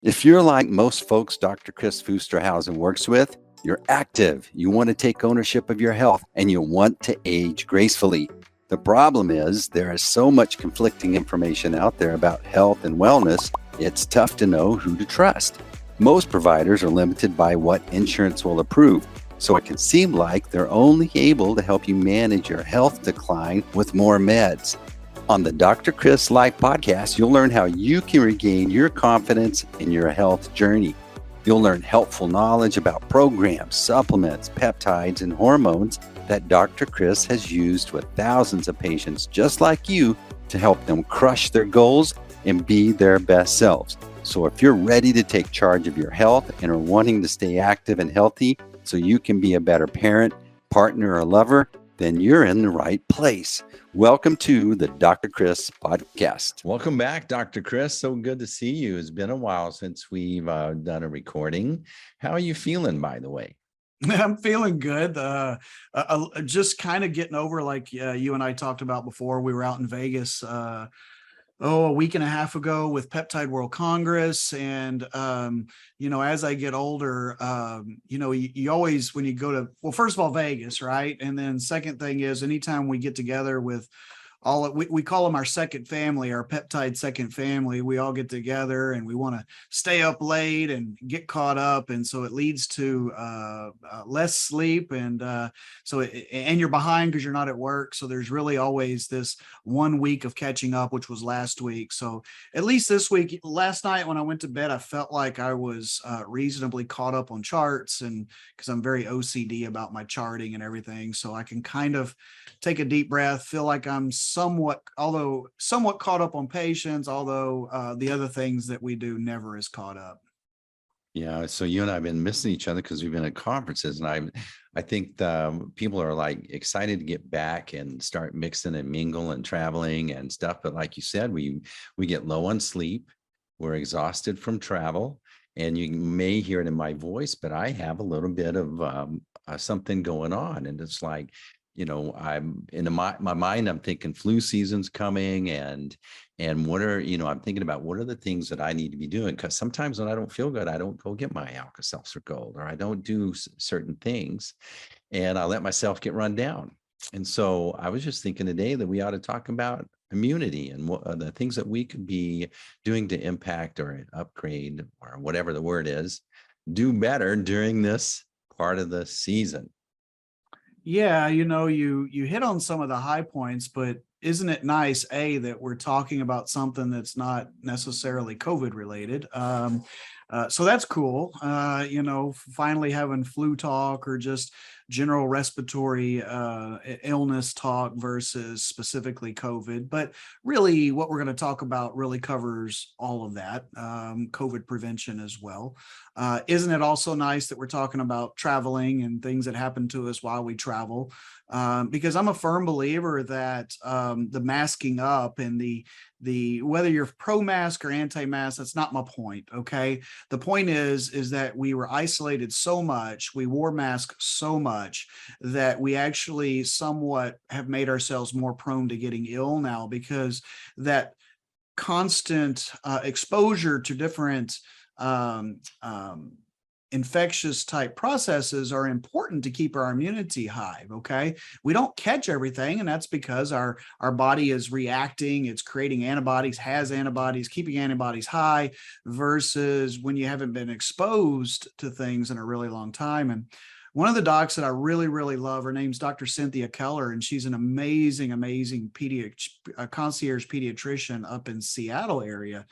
If you're like most folks DrKris Foosterhausen works with, you're active, you want to take ownership of your health, and you want to age gracefully. The problem is there is so much conflicting information out there about health and wellness, it's tough to know who to trust. Most providers are limited by what insurance will approve, so it can seem like they're only able to help you manage your health decline with more meds. On the DrKris Life podcast, you'll learn how you can regain your confidence in your health journey. You'll learn helpful knowledge about programs, supplements, peptides, and hormones that DrKris has used with thousands of patients just like you to help them crush their goals and be their best selves. So if you're ready to take charge of your health and are wanting to stay active and healthy so you can be a better parent, partner, or lover, then you're in the right place. Welcome to the DrKris podcast. Welcome back, DrKris. So good to see you. It's been a while since we've done a recording. How are you feeling, by the way? I'm feeling good. Just kind of getting over, like you and I talked about before. We were out in Vegas a week and a half ago with Peptide World Congress. And, as I get older, you always, when you go to, well, first of all, Vegas, right? And then second thing is anytime we get together with we call them our second family, our peptide second family, we all get together and we want to stay up late and get caught up. And so it leads to less sleep. And and you're behind because you're not at work. So there's really always this 1 week of catching up, which was last week. So at least this week, last night when I went to bed, I felt like I was reasonably caught up on charts, and because I'm very OCD about my charting and everything. So I can kind of take a deep breath, feel like I'm somewhat caught up on patients, although the other things that we do never is caught up. Yeah, so you and I have been missing each other because we've been at conferences, and I think people are like excited to get back and start mixing and mingle and traveling and stuff. But like you said, we get low on sleep, we're exhausted from travel, and you may hear it in my voice, but I have a little bit of something going on, and it's like, I'm in my mind, I'm thinking flu season's coming, and what are, I'm thinking about what are the things that I need to be doing? Because sometimes when I don't feel good, I don't go get my Alka-Seltzer Gold, or I don't do certain things, and I let myself get run down. And so I was just thinking today that we ought to talk about immunity and what the things that we could be doing to impact or upgrade, or whatever the word is, do better during this part of the season. Yeah, you hit on some of the high points, but isn't it nice, that we're talking about something that's not necessarily COVID related? So that's cool. Finally having flu talk or just general respiratory illness talk versus specifically COVID. But really, what we're going to talk about really covers all of that, COVID prevention as well. Isn't it also nice that we're talking about traveling and things that happen to us while we travel? Because I'm a firm believer that the masking up and the whether you're pro-mask or anti-mask, that's not my point. Okay, the point is that we were isolated so much, we wore masks so much that we actually somewhat have made ourselves more prone to getting ill now, because that constant exposure to different infectious type processes are important to keep our immunity high. Okay, we don't catch everything, and that's because our body is reacting, it's creating antibodies, has antibodies, keeping antibodies high, versus when you haven't been exposed to things in a really long time. And one of the docs that I really, really love, her name's Dr. Cynthia Keller, and she's an amazing concierge pediatrician up in Seattle area.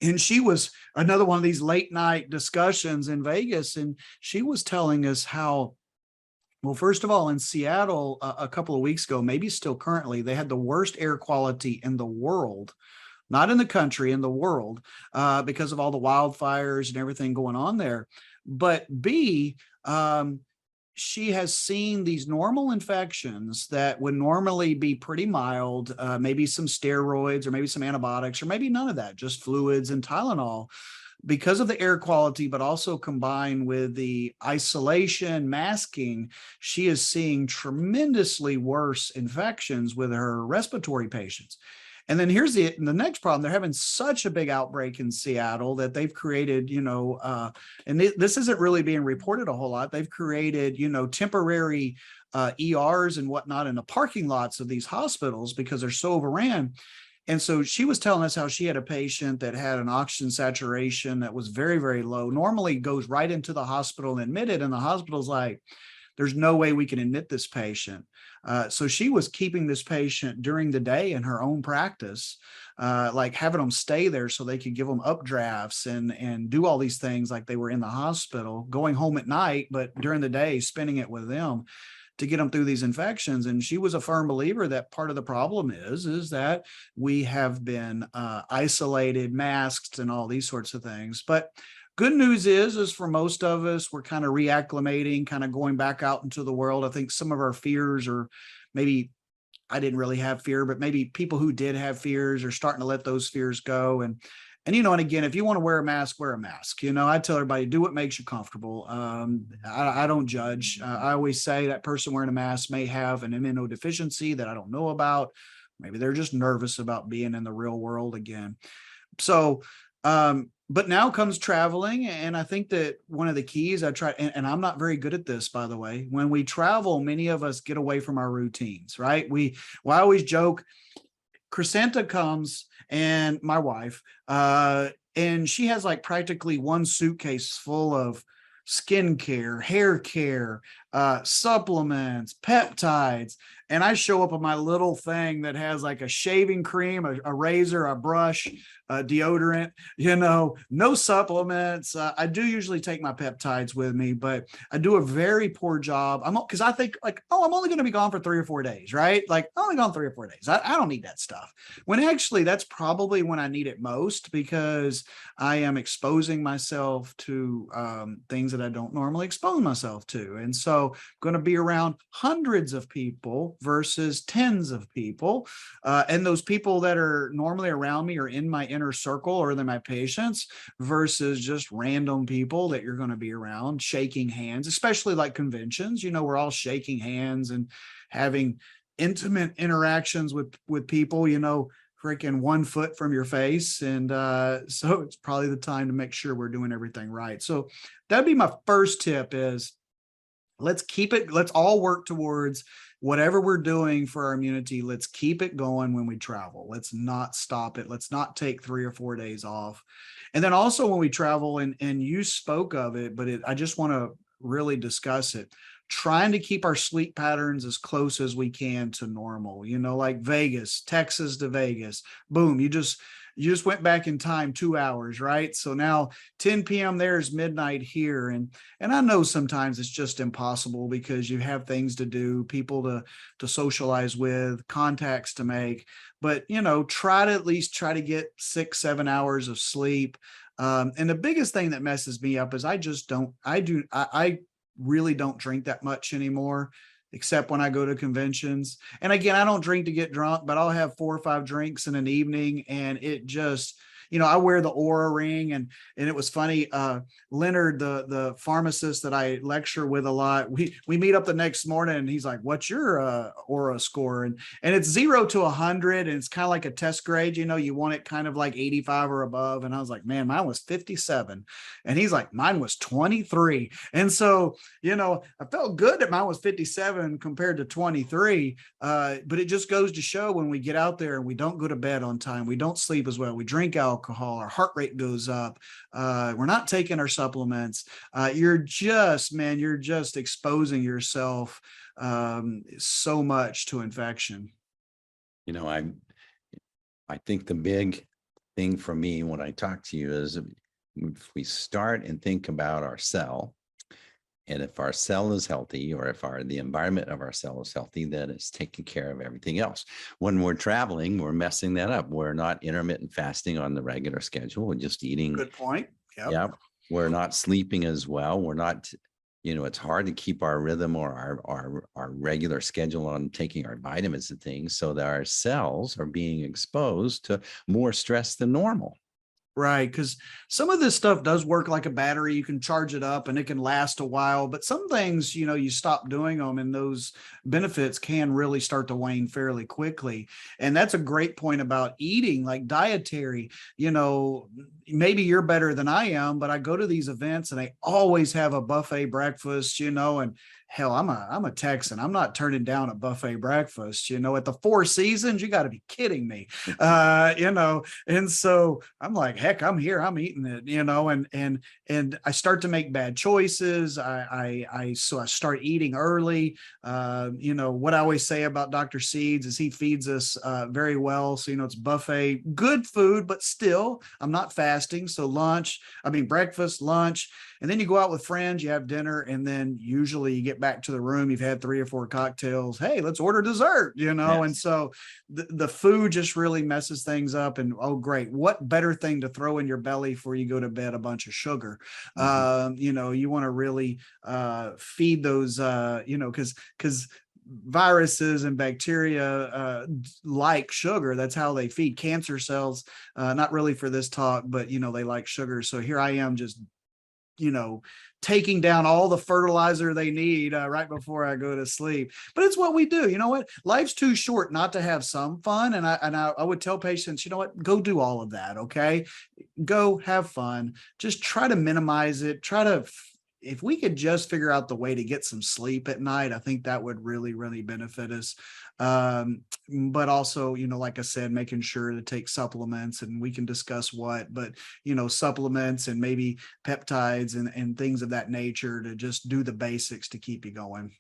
And she was another one of these late night discussions in Vegas. And she was telling us how, well, first of all, in Seattle a couple of weeks ago, maybe still currently, they had the worst air quality in the world, not in the country, in the world, because of all the wildfires and everything going on there. But B, she has seen these normal infections that would normally be pretty mild, maybe some steroids or maybe some antibiotics or maybe none of that, just fluids and Tylenol, because of the air quality, but also combined with the isolation, masking. She is seeing tremendously worse infections with her respiratory patients. And then here's the next problem. They're having such a big outbreak in Seattle that they've created, and this isn't really being reported a whole lot. They've created, temporary ERs and whatnot in the parking lots of these hospitals because they're so overran. And so she was telling us how she had a patient that had an oxygen saturation that was very, very low. Normally goes right into the hospital and admitted, and the hospital's like, there's no way we can admit this patient. So she was keeping this patient during the day in her own practice, like having them stay there so they could give them updrafts and do all these things like they were in the hospital, going home at night, but during the day, spending it with them to get them through these infections. And she was a firm believer that part of the problem is that we have been isolated, masked, and all these sorts of things. But good news is for most of us, we're kind of reacclimating, kind of going back out into the world. I think some of our fears, or maybe I didn't really have fear, but maybe people who did have fears are starting to let those fears go. And again, if you want to wear a mask, wear a mask. I tell everybody, do what makes you comfortable. I don't judge. I always say that person wearing a mask may have an immunodeficiency that I don't know about. Maybe they're just nervous about being in the real world again. So, but now comes traveling. And I think that one of the keys I try, and I'm not very good at this, by the way, when we travel, many of us get away from our routines, right? I always joke, Crescenta comes, and my wife, and she has like practically one suitcase full of skincare, hair care, supplements, peptides. And I show up with my little thing that has like a shaving cream, a razor, a brush, a deodorant, no supplements. I do usually take my peptides with me, but I do a very poor job. Because I think like, oh, I'm only going to be gone for 3 or 4 days, right? Like I'm only gone 3 or 4 days. I don't need that stuff. When actually that's probably when I need it most, because I am exposing myself to things that I don't normally expose myself to. And so I'm going to be around hundreds of people versus tens of people. And those people that are normally around me are in my inner circle, or they're my patients, versus just random people that you're going to be around shaking hands, especially like conventions. We're all shaking hands and having intimate interactions with people, freaking 1 foot from your face. And so it's probably the time to make sure we're doing everything right. So that'd be my first tip is, let's all work towards whatever we're doing for our immunity. Let's keep it going when we travel. Let's not stop it. Let's not take 3 or 4 days off. And then also when we travel, and you spoke of it, but I just want to really discuss it, trying to keep our sleep patterns as close as we can to normal, like Vegas, Texas to Vegas, boom, you just went back in time 2 hours, right? So now 10 p.m. there is midnight here. And I know sometimes it's just impossible because you have things to do, people to socialize with, contacts to make, but try to at least try to get 6-7 hours of sleep. And the biggest thing that messes me up is I really don't drink that much anymore, except when I go to conventions. And again, I don't drink to get drunk, but I'll have 4 or 5 drinks in an evening, and it just, I wear the Aura ring, and it was funny. Leonard, the pharmacist that I lecture with a lot, we meet up the next morning, and he's like, "What's your Aura score?" And it's 0 to 100, and it's kind of like a test grade. You want it kind of like 85 or above. And I was like, "Man, mine was 57," and he's like, "Mine was 23." And so, I felt good that mine was 57 compared to 23. But it just goes to show, when we get out there and we don't go to bed on time, we don't sleep as well, we drink alcohol, our heart rate goes up, we're not taking our supplements, you're just exposing yourself so much to infection. I think the big thing for me when I talk to you is, if we start and think about our cell, and if our cell is healthy, or if the environment of our cell is healthy, then it's taking care of everything else. When we're traveling, we're messing that up. We're not intermittent fasting on the regular schedule. We're just eating. Good point. Yep. Yeah. We're not sleeping as well. We're not, it's hard to keep our rhythm or our regular schedule on taking our vitamins and things, so that our cells are being exposed to more stress than normal. Right, because some of this stuff does work like a battery. You can charge it up and it can last a while, but some things, you stop doing them and those benefits can really start to wane fairly quickly. And that's a great point about eating, like dietary. Maybe you're better than I am, but I go to these events and they always have a buffet breakfast, and hell, I'm a Texan. I'm not turning down a buffet breakfast, at the Four Seasons. You got to be kidding me. And so I'm like, heck, I'm here, I'm eating it, and I start to make bad choices. So I start eating early. What I always say about Dr. Seeds is he feeds us very well. So, it's buffet, good food, but still I'm not fasting. So breakfast, lunch, and then you go out with friends, you have dinner, and then usually you get back to the room, you've had 3 or 4 cocktails. Hey, let's order dessert, Yes. And so the food just really messes things up. And oh, great. What better thing to throw in your belly before you go to bed? A bunch of sugar. You want to really feed those, because viruses and bacteria like sugar. That's how they feed cancer cells. Not really for this talk, but they like sugar. So here I am just taking down all the fertilizer they need right before I go to sleep. But it's what we do. You know what? Life's too short not to have some fun. And I would tell patients, you know what? Go do all of that. Okay. Go have fun. Just try to minimize it. If we could just figure out the way to get some sleep at night, I think that would really, really benefit us. But also, like I said, making sure to take supplements, and we can discuss what, but, supplements and maybe peptides and things of that nature to just do the basics to keep you going.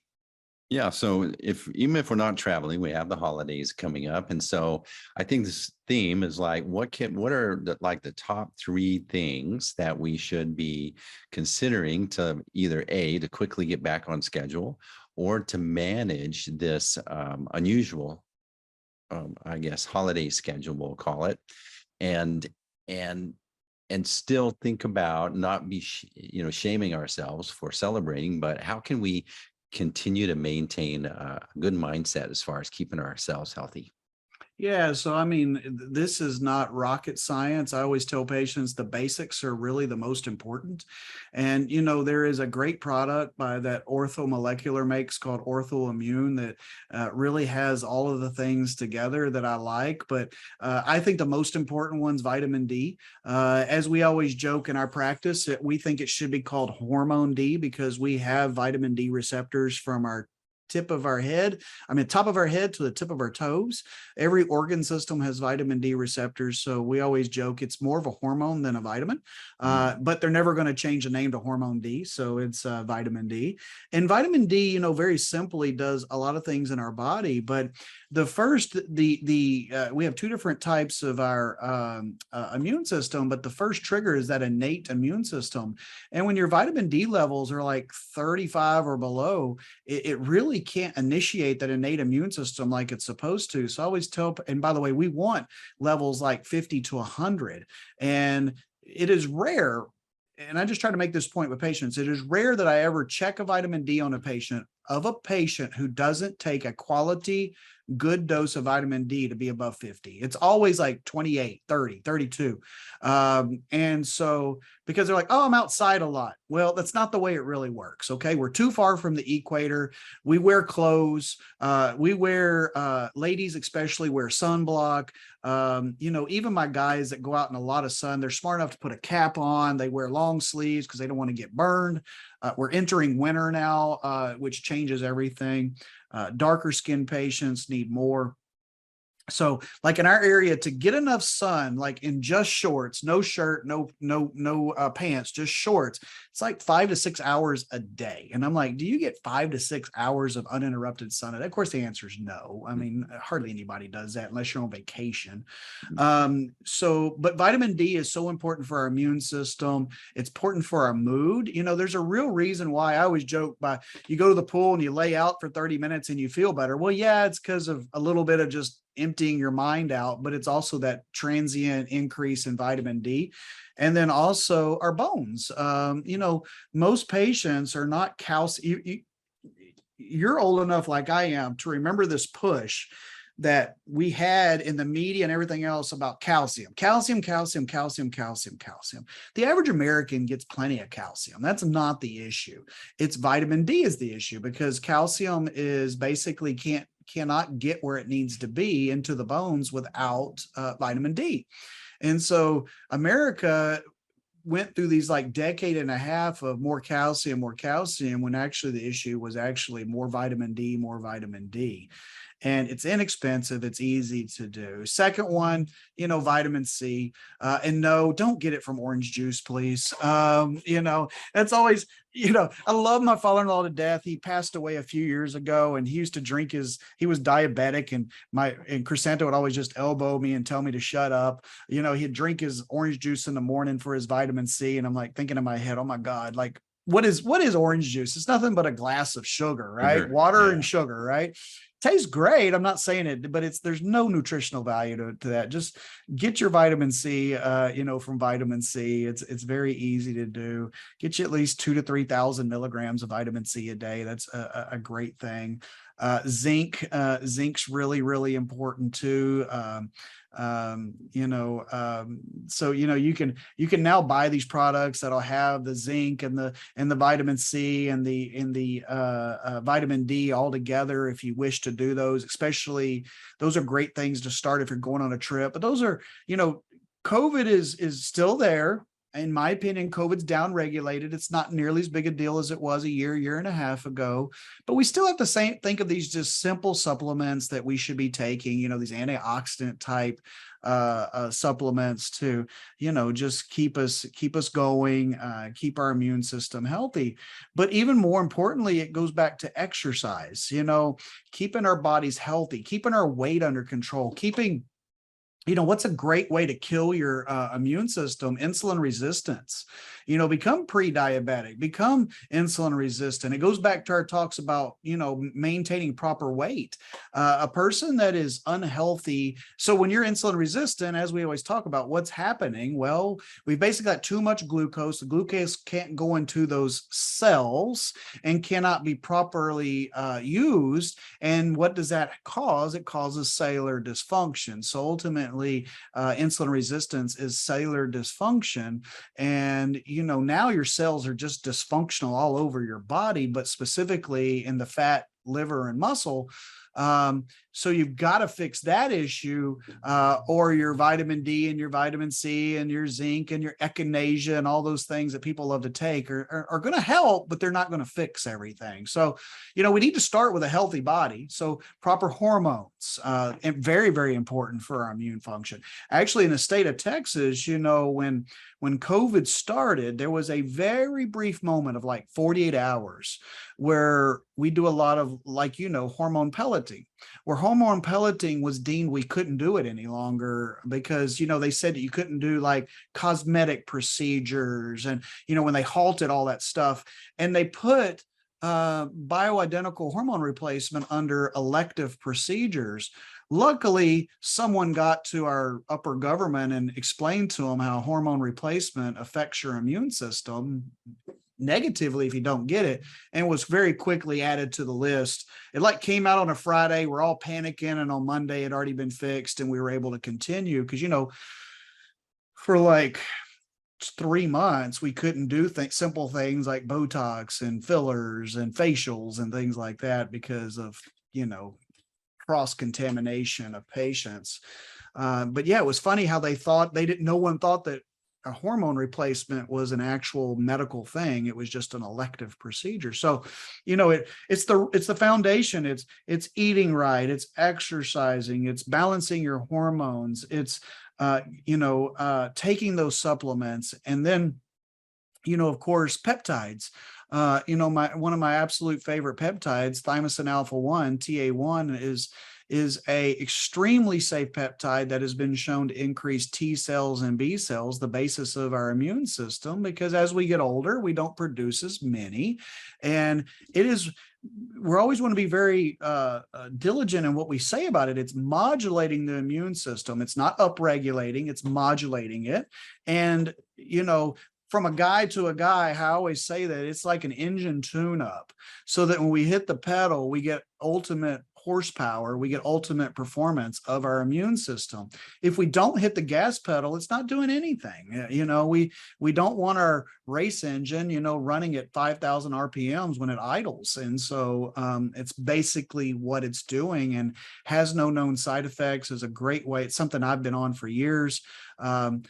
Yeah. So even if we're not traveling, we have the holidays coming up. And so I think this theme is like, what are the top 3 things that we should be considering to either to quickly get back on schedule, or to manage this unusual, I guess, holiday schedule, we'll call it. And, and, and still think about not be, shaming ourselves for celebrating, but how can we continue to maintain a good mindset as far as keeping ourselves healthy? Yeah, so this is not rocket science. I always tell patients the basics are really the most important. And, there is a great product by that Orthomolecular makes called Orthoimmune that really has all of the things together that I like. But I think the most important one's vitamin D. As we always joke in our practice, we think it should be called hormone D because we have vitamin D receptors from our top of our head to the tip of our toes. Every organ system has vitamin D receptors. So we always joke it's more of a hormone than a vitamin, but they're never going to change the name to hormone D. So it's vitamin D. And vitamin D, very simply does a lot of things in our body. But the first, we have 2 different types of our immune system, but the first trigger is that innate immune system. And when your vitamin D levels are like 35 or below, it really can't initiate that innate immune system like it's supposed to. So I always tell, and by the way, we want levels like 50 to 100. And it is rare, and I just try to make this point with patients, it is rare that I ever check a vitamin D on a patient who doesn't take a quality good dose of vitamin D to be above 50. It's always like 28, 30, 32. And so, because they're like, oh, I'm outside a lot. Well, that's not the way it really works. Okay. We're too far from the equator. We wear clothes. Ladies especially wear sunblock. Even my guys that go out in a lot of sun, they're smart enough to put a cap on. They wear long sleeves because they don't want to get burned. We're entering winter now, which changes everything. Darker skin patients need more. So like in our area, to get enough sun, like in just shorts, no shirt, no pants, just shorts, it's like 5 to 6 hours a day. And I'm like, do you get 5 to 6 hours of uninterrupted sun? And of course the answer is no. I mean, hardly anybody does that unless you're on vacation. But vitamin D is so important for our immune system. It's important for our mood. There's a real reason why I always joke you go to the pool and you lay out for 30 minutes and you feel better. Well, yeah, it's because of a little bit of just emptying your mind out, but it's also that transient increase in vitamin D. And then also our bones. Most patients are not you're old enough like I am to remember this push that we had in the media and everything else about calcium. The average American gets plenty of calcium. That's not the issue. It's vitamin D is the issue, because calcium is basically cannot get where it needs to be into the bones without vitamin D. And so America went through these like decade and a half of more calcium, when actually the issue was actually more vitamin D. And it's inexpensive. It's easy to do. Second one, vitamin C. And no, don't get it from orange juice, please. That's always, I love my father-in-law to death. He passed away a few years ago, and he used to drink he was diabetic, and Crisanto would always just elbow me and tell me to shut up. He'd drink his orange juice in the morning for his vitamin C. And I'm like thinking in my head, oh my God, like, what is orange juice? It's nothing but a glass of sugar, right? Water and sugar, right? Tastes great. I'm not saying it, but there's no nutritional value to that. Just get your vitamin C, from vitamin C. It's very easy to do. Get you at least 2,000 to 3,000 milligrams of vitamin C a day. That's a great thing. Zinc's really, really important too. So you can now buy these products that'll have the zinc and the vitamin C and the vitamin D all together if you wish to do those. Especially those are great things to start if you're going on a trip. But those are, COVID is still there. In my opinion, COVID's down-regulated. It's not nearly as big a deal as it was a year and a half ago, but we still have to think of these just simple supplements that we should be taking, these antioxidant type supplements to, just keep us going, keep our immune system healthy. But even more importantly, it goes back to exercise, keeping our bodies healthy, keeping our weight under control, what's a great way to kill your immune system? Insulin resistance. Become pre-diabetic, become insulin resistant. It goes back to our talks about, maintaining proper weight. A person that is unhealthy. So when you're insulin resistant, as we always talk about, what's happening? Well, we've basically got too much glucose. The glucose can't go into those cells and cannot be properly used. And what does that cause? It causes cellular dysfunction. So ultimately, insulin resistance is cellular dysfunction. And, now your cells are just dysfunctional all over your body, but specifically in the fat, liver, and muscle. So you've got to fix that issue, or your vitamin D and your vitamin C and your zinc and your echinacea and all those things that people love to take are going to help, but they're not going to fix everything. So, we need to start with a healthy body. So proper hormones, and very, very important for our immune function. Actually, in the state of Texas, when COVID started, there was a very brief moment of like 48 hours where we do a lot of hormone pelleting, where hormone pelleting was deemed we couldn't do it any longer because, they said that you couldn't do like cosmetic procedures. And, when they halted all that stuff and they put bioidentical hormone replacement under elective procedures. Luckily, someone got to our upper government and explained to them how hormone replacement affects your immune system negatively if you don't get it, and was very quickly added to the list. It came out on a Friday. We're all panicking, and on Monday it had already been fixed, and we were able to continue because, for like 3 months, we couldn't do simple things like Botox and fillers and facials and things like that because of, cross-contamination of patients. But yeah, it was funny how no one thought that a hormone replacement was an actual medical thing. It was just an elective procedure. So, it's the foundation. It's eating right. It's exercising. It's balancing your hormones. It's, taking those supplements. And then, of course, peptides. One of my absolute favorite peptides, thymosin alpha-1, TA1, is a extremely safe peptide that has been shown to increase T cells and B cells, the basis of our immune system, because as we get older, we don't produce as many. And we're always want to be very diligent in what we say about it. It's modulating the immune system. It's not upregulating, it's modulating it. And, from a guy to a guy, I always say that it's like an engine tune-up, so that when we hit the pedal, we get ultimate horsepower, we get ultimate performance of our immune system. If we don't hit the gas pedal, it's not doing anything. We don't want our race engine, running at 5,000 RPMs when it idles. And so it's basically what it's doing, and has no known side effects. Is a great way. It's something I've been on for years. One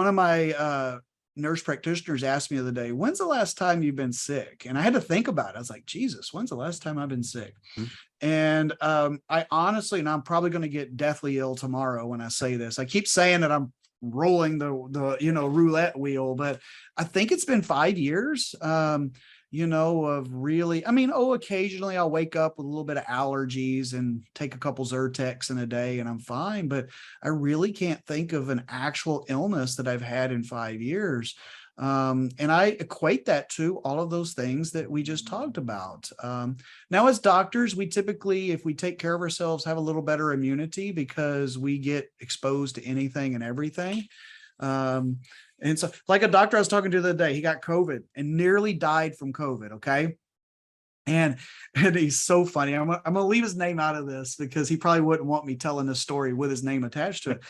of my nurse practitioners asked me the other day, when's the last time you've been sick? And I had to think about it. I was like, Jesus, when's the last time I've been sick? Mm-hmm. And I honestly, and I'm probably going to get deathly ill tomorrow when I say this. I keep saying that I'm rolling the roulette wheel, but I think it's been 5 years. Of really, occasionally I'll wake up with a little bit of allergies and take a couple Zyrtex in a day and I'm fine, but I really can't think of an actual illness that I've had in 5 years. And I equate that to all of those things that we just talked about. Now, as doctors, we typically, if we take care of ourselves, have a little better immunity because we get exposed to anything and everything. And so, like a doctor I was talking to the other day, he got COVID and nearly died from COVID. Okay. And he's so funny. I'm gonna leave his name out of this because he probably wouldn't want me telling this story with his name attached to it.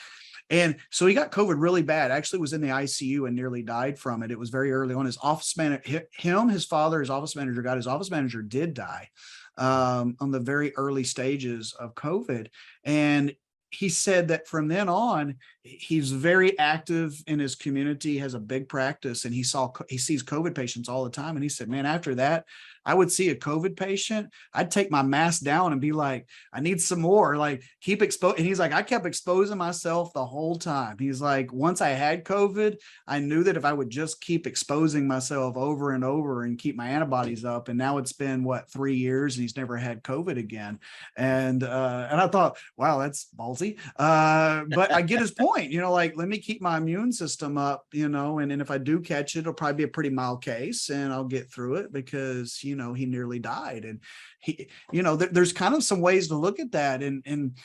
And so he got COVID really bad, actually was in the ICU and nearly died from it. It was very early on. His office manager, his father, his office manager did die on the very early stages of COVID. And he said that from then on, he's very active in his community, has a big practice, and he sees COVID patients all the time. And he said, man, after that, I would see a COVID patient, I'd take my mask down and be like, I need some more, like keep exposed. And he's like, I kept exposing myself the whole time. He's like, once I had COVID, I knew that if I would just keep exposing myself over and over and keep my antibodies up. And now it's been 3 years and he's never had COVID again. And I thought, wow, that's ballsy. But I get his point, like, let me keep my immune system up, and if I do catch it, it'll probably be a pretty mild case and I'll get through it because, he nearly died. And he, there's kind of some ways to look at that and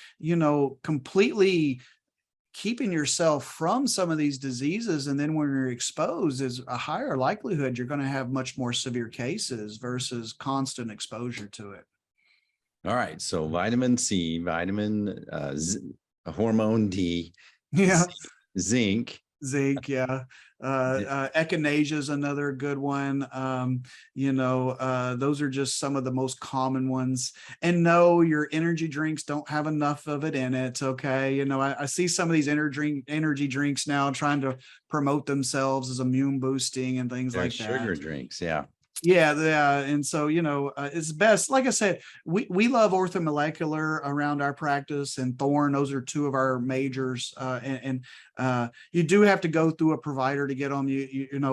completely keeping yourself from some of these diseases. And then when you're exposed, is a higher likelihood you're going to have much more severe cases versus constant exposure to it. All right. So vitamin C, hormone D, yeah, zinc, yeah. Echinacea is another good one. Those are just some of the most common ones. And no, your energy drinks don't have enough of it in it. Okay. I see some of these energy drinks now trying to promote themselves as immune boosting and things like that. Sugar drinks. Yeah. Yeah. And so, it's best. Like I said, we love orthomolecular around our practice and Thorne. Those are two of our majors. And you do have to go through a provider to get them,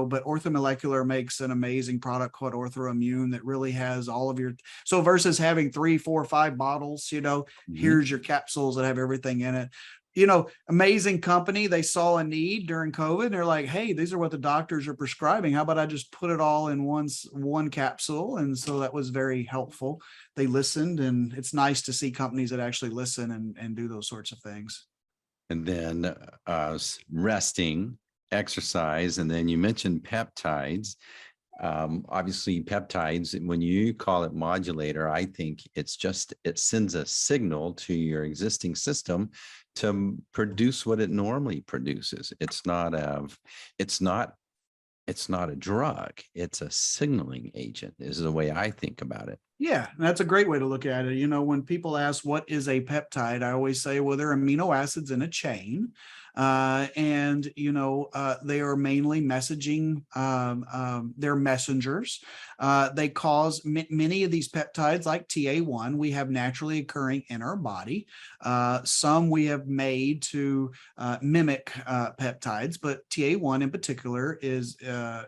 but orthomolecular makes an amazing product called OrthoImmune that really has all of so versus having 3, 4, 5 bottles, here's your capsules that have everything in it. Amazing company. They saw a need during COVID. And they're like, hey, these are what the doctors are prescribing. How about I just put it all in one capsule? And so that was very helpful. They listened, and it's nice to see companies that actually listen and do those sorts of things. And then resting, exercise, and then you mentioned peptides. Obviously peptides, when you call it modulator, I think it sends a signal to your existing system to produce what it normally produces. It's not a drug. It's a signaling agent is the way I think about it. Yeah, that's a great way to look at it. When people ask what is a peptide, I always say, well, they're amino acids in a chain. And they are mainly messaging. They're messengers. They cause many of these peptides, like TA1, we have naturally occurring in our body. Some we have made to mimic peptides, but TA1 in particular is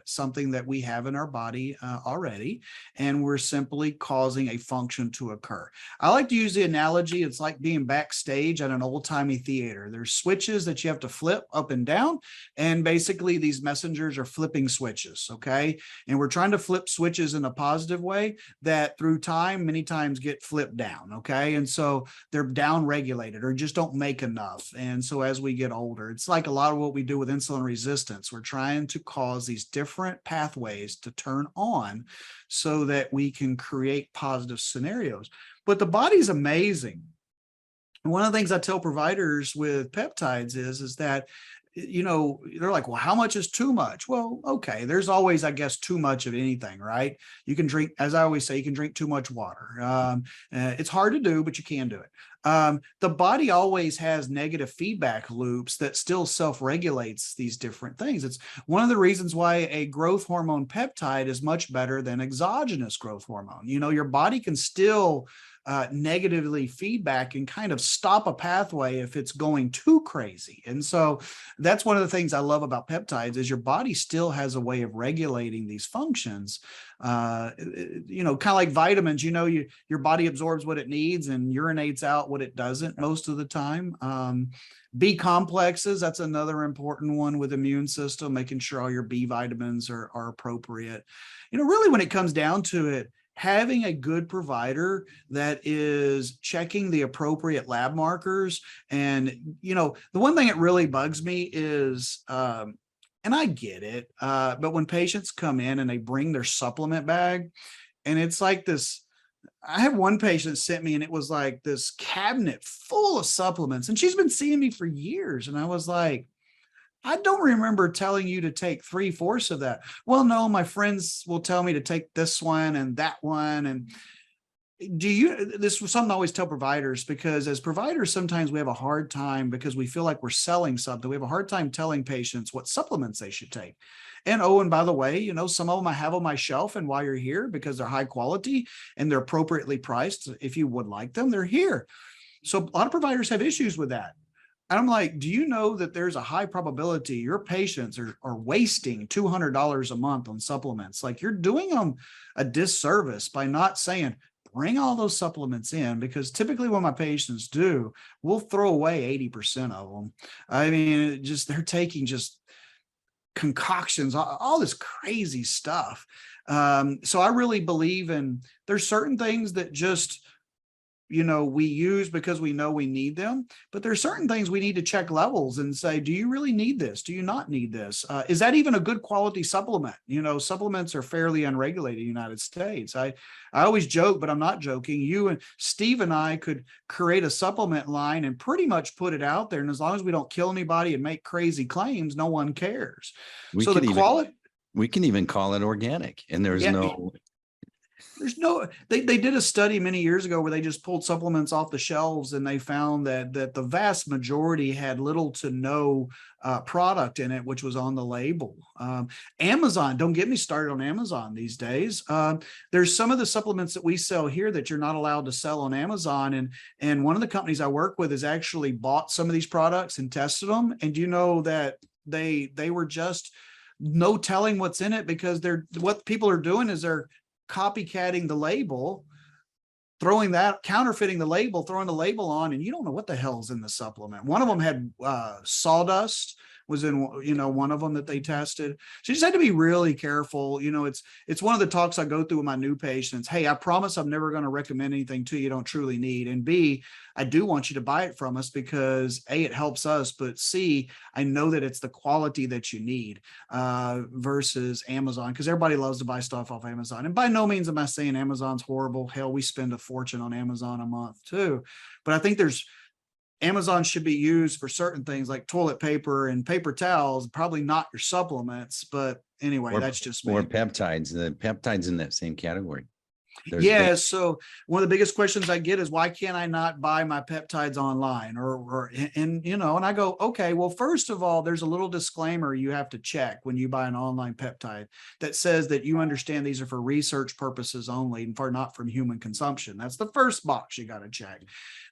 something that we have in our body already, and we're simply causing a function to occur. I like to use the analogy, it's like being backstage at an old-timey theater. There's switches that you have to flip up and down, and basically these messengers are flipping switches, okay? And we're trying to flip switches in a positive way that through time many times get flipped down, okay? And so they're down regulated or just don't make enough. And so as we get older, it's like a lot of what we do with insulin resistance. We're trying to cause these different pathways to turn on so that we can create positive scenarios. but the body's amazing. And one of the things I tell providers with peptides is that, they're like, well, how much is too much? Well, okay, there's always, I guess, too much of anything, right? You can drink, as I always say, you can drink too much water. It's hard to do, but you can do it. The body always has negative feedback loops that still self-regulates these different things. It's one of the reasons why a growth hormone peptide is much better than exogenous growth hormone. Your body can still negatively feedback and kind of stop a pathway if it's going too crazy. And so that's one of the things I love about peptides is your body still has a way of regulating these functions. Kind of like vitamins, your body absorbs what it needs and urinates out what it doesn't most of the time. B complexes, that's another important one with immune system, making sure all your B vitamins are appropriate. Really when it comes down to it, having a good provider that is checking the appropriate lab markers. And, the one thing that really bugs me is, and I get it, but when patients come in and they bring their supplement bag and it's like this, I had one patient sent me and it was like this cabinet full of supplements and she's been seeing me for years. And I was like, I don't remember telling you to take 3/4 of that. Well, no, my friends will tell me to take this one and that one. And this was something I always tell providers, because as providers, sometimes we have a hard time because we feel like we're selling something. We have a hard time telling patients what supplements they should take. And and by the way, some of them I have on my shelf, and while you're here, because they're high quality and they're appropriately priced, if you would like them, they're here. So a lot of providers have issues with that. And I'm like, do you know that there's a high probability your patients are wasting $200 a month on supplements? Like, you're doing them a disservice by not saying, bring all those supplements in, because typically what my patients do, we'll throw away 80% of them. I mean, they're taking just concoctions, all this crazy stuff. So I really believe there's certain things that just, we use because we know we need them, but there's certain things we need to check levels and say, do you really need this? Do you not need this? Is that even a good quality supplement? Supplements are fairly unregulated in the United States. I always joke, but I'm not joking. You and Steve and I could create a supplement line and pretty much put it out there. And as long as we don't kill anybody and make crazy claims, no one cares. We can even call it organic, and there's they did a study many years ago where they just pulled supplements off the shelves, and they found that the vast majority had little to no product in it, which was on the label. Amazon, don't get me started on Amazon these days. There's some of the supplements that we sell here that you're not allowed to sell on Amazon. And one of the companies I work with has actually bought some of these products and tested them. And that they were just no telling what's in it, because what people are doing is they're copycatting the label, counterfeiting the label, throwing the label on, and you don't know what the hell's in the supplement. One of them had sawdust was in, one of them that they tested. So you just had to be really careful. It's one of the talks I go through with my new patients. Hey, I promise I'm never going to recommend anything to you don't truly need. And B, I do want you to buy it from us because A, it helps us, but C, I know that it's the quality that you need versus Amazon, because everybody loves to buy stuff off Amazon. And by no means am I saying Amazon's horrible. Hell, we spend a fortune on Amazon a month too. But I think Amazon should be used for certain things like toilet paper and paper towels, probably not your supplements. But anyway, that's just me. Or peptides. The peptides in that same category. So one of the biggest questions I get is, why can't I not buy my peptides online? And I go, okay, well, first of all, there's a little disclaimer you have to check when you buy an online peptide that says that you understand these are for research purposes only and not from human consumption. That's the first box you got to check.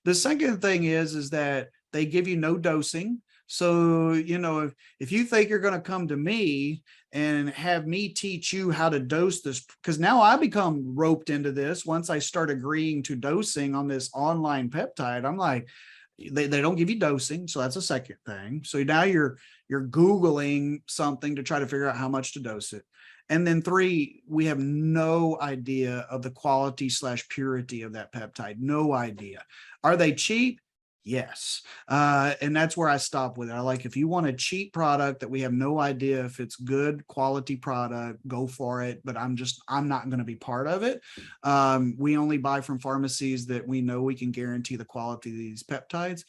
The second thing is that they give you no dosing. So, if you think you're going to come to me and have me teach you how to dose this, because now I become roped into this once I start agreeing to dosing on this online peptide. I'm like, they don't give you dosing. So that's a second thing. So now you're Googling something to try to figure out how much to dose it. And then 3, we have no idea of the quality / purity of that peptide. No idea. Are they cheap? Yes. And that's where I stop with it. I like, if you want a cheap product that we have no idea if it's good quality product, go for it. But I'm not going to be part of it. We only buy from pharmacies that we know we can guarantee the quality of these peptides.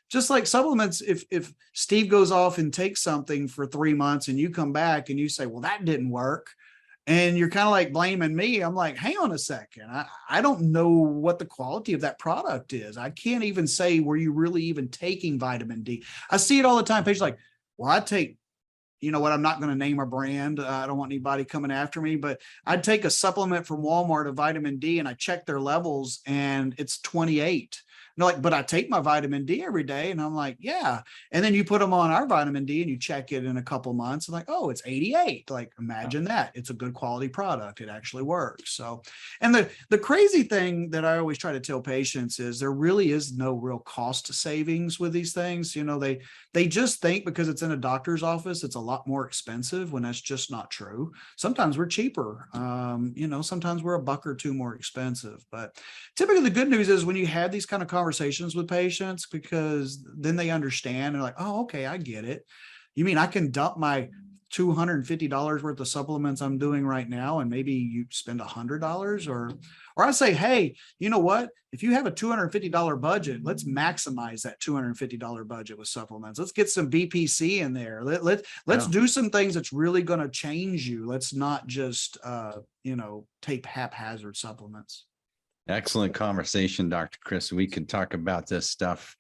Just like supplements, if Steve goes off and takes something for 3 months and you come back and you say, well, that didn't work, and you're kind of like blaming me, I'm like, hang on a second. I don't know what the quality of that product is. I can't even say, were you really even taking vitamin D? I see it all the time. Patients like, well, I take, you know what, I'm not going to name a brand. I don't want anybody coming after me, but I'd take a supplement from Walmart of vitamin D and I check their levels and it's 28. And they're like, but I take my vitamin D every day. And I'm like, yeah. And then you put them on our vitamin D and you check it in a couple months. I'm like, oh, it's 88. Like, imagine that. It's a good quality product. It actually works. So, and the crazy thing that I always try to tell patients is there really is no real cost savings with these things. You know, they just think because it's in a doctor's office, it's a lot more expensive, when that's just not true. Sometimes we're cheaper. You know, sometimes we're $1 or $2 more expensive. But typically the good news is when you have these kind of conversations with patients, because then they understand and like, oh, okay, I get it. You mean I can dump my $250 worth of supplements I'm doing right now, and maybe you spend $100, or I say, hey, you know what? If you have a $250 budget, let's maximize that $250 budget with supplements. Let's get some BPC in there. Let's do some things that's really going to change you. Let's not just, you know, take haphazard supplements. Excellent conversation, Dr. Chris. We could talk about this stuff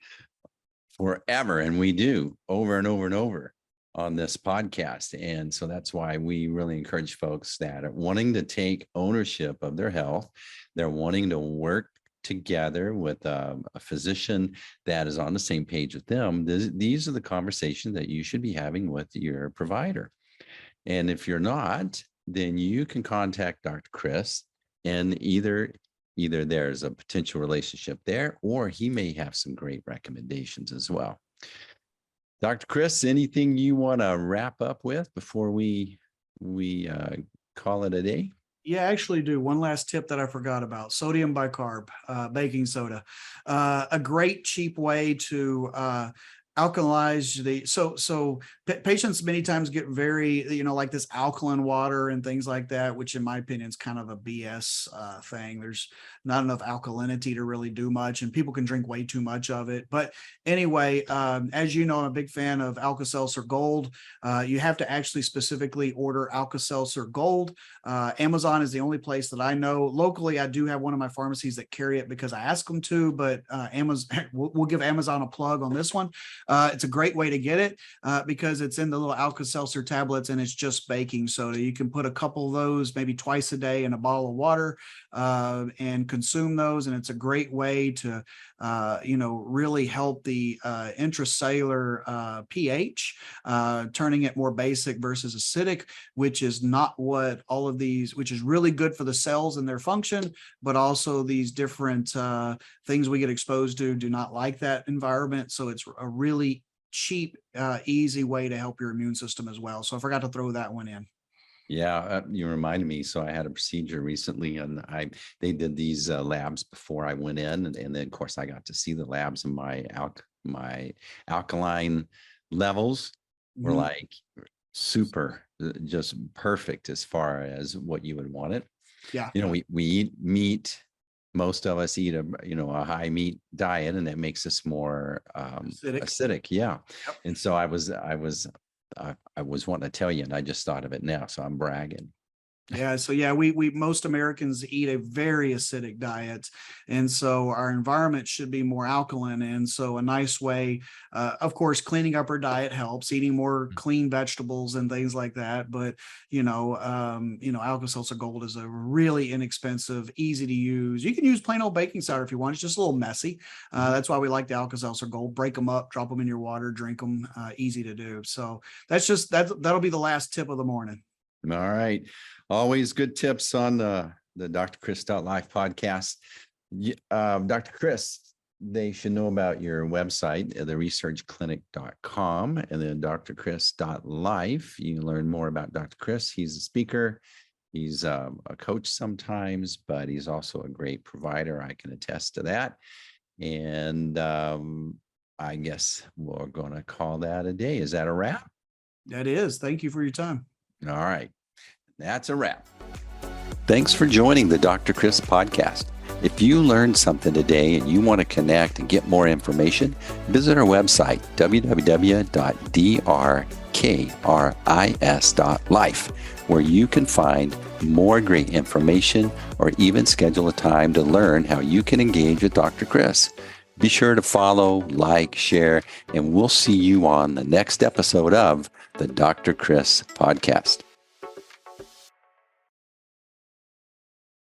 forever, and we do over and over and over on this podcast. And so that's why we really encourage folks that are wanting to take ownership of their health. They're wanting to work together with a physician that is on the same page with them. These are the conversations that you should be having with your provider. And if you're not, then you can contact Dr. Chris, and either there's a potential relationship there, or he may have some great recommendations as well. Dr. Chris, anything you want to wrap up with before we call it a day? Yeah, I actually do. One last tip that I forgot about: sodium bicarb, baking soda. A great cheap way to alkalize patients many times get very, you know, like this alkaline water and things like that, which in my opinion is kind of a BS thing. There's not enough alkalinity to really do much, and people can drink way too much of it. But anyway, as you know, I'm a big fan of Alka-Seltzer Gold. You have to actually specifically order Alka-Seltzer Gold. Amazon is the only place that I know. Locally, I do have one of my pharmacies that carry it because I ask them to, but Amazon, we'll give Amazon a plug on this one. It's a great way to get it because it's in the little Alka-Seltzer tablets, and it's just baking soda. You can put a couple of those maybe twice a day in a bottle of water and consume those. And it's a great way to, you know, really help the intracellular pH, turning it more basic versus acidic, which is not what all of these, which is really good for the cells and their function, but also these different things we get exposed to do not like that environment. So it's a really cheap, easy way to help your immune system as well. So I forgot to throw that one in. Yeah, you reminded me. So I had a procedure recently, and they did these labs before I went in, and then of course I got to see the labs, and my alkaline levels were like super, just perfect as far as what you would want it. Yeah, you know, we eat meat. Most of us eat a high meat diet, and that makes us more acidic. Yeah, Yep. and so I was wanting to tell you, and I just thought of it now, so I'm bragging. Yeah. So yeah, we most Americans eat a very acidic diet, and so our environment should be more alkaline. And so a nice way, of course, cleaning up our diet helps, eating more clean vegetables and things like that. But Alka-Seltzer Gold is a really inexpensive, easy to use. You can use plain old baking soda if you want. It's just a little messy. That's why we like the Alka-Seltzer Gold. Break them up, drop them in your water, drink them. Easy to do. So that'll be the last tip of the morning. All right. Always good tips on the DrKris.life podcast. Dr. Chris, they should know about your website, theresearchclinic.com, and then DrKris.life. You can learn more about Dr. Chris. He's a speaker. He's a coach sometimes, but he's also a great provider. I can attest to that. And I guess we're going to call that a day. Is that a wrap? That is. Thank you for your time. All right. That's a wrap. Thanks for joining the DrKris podcast. If you learned something today and you want to connect and get more information, visit our website, www.drkris.life, where you can find more great information or even schedule a time to learn how you can engage with Dr. Chris. Be sure to follow, like, share, and we'll see you on the next episode of the DrKris podcast.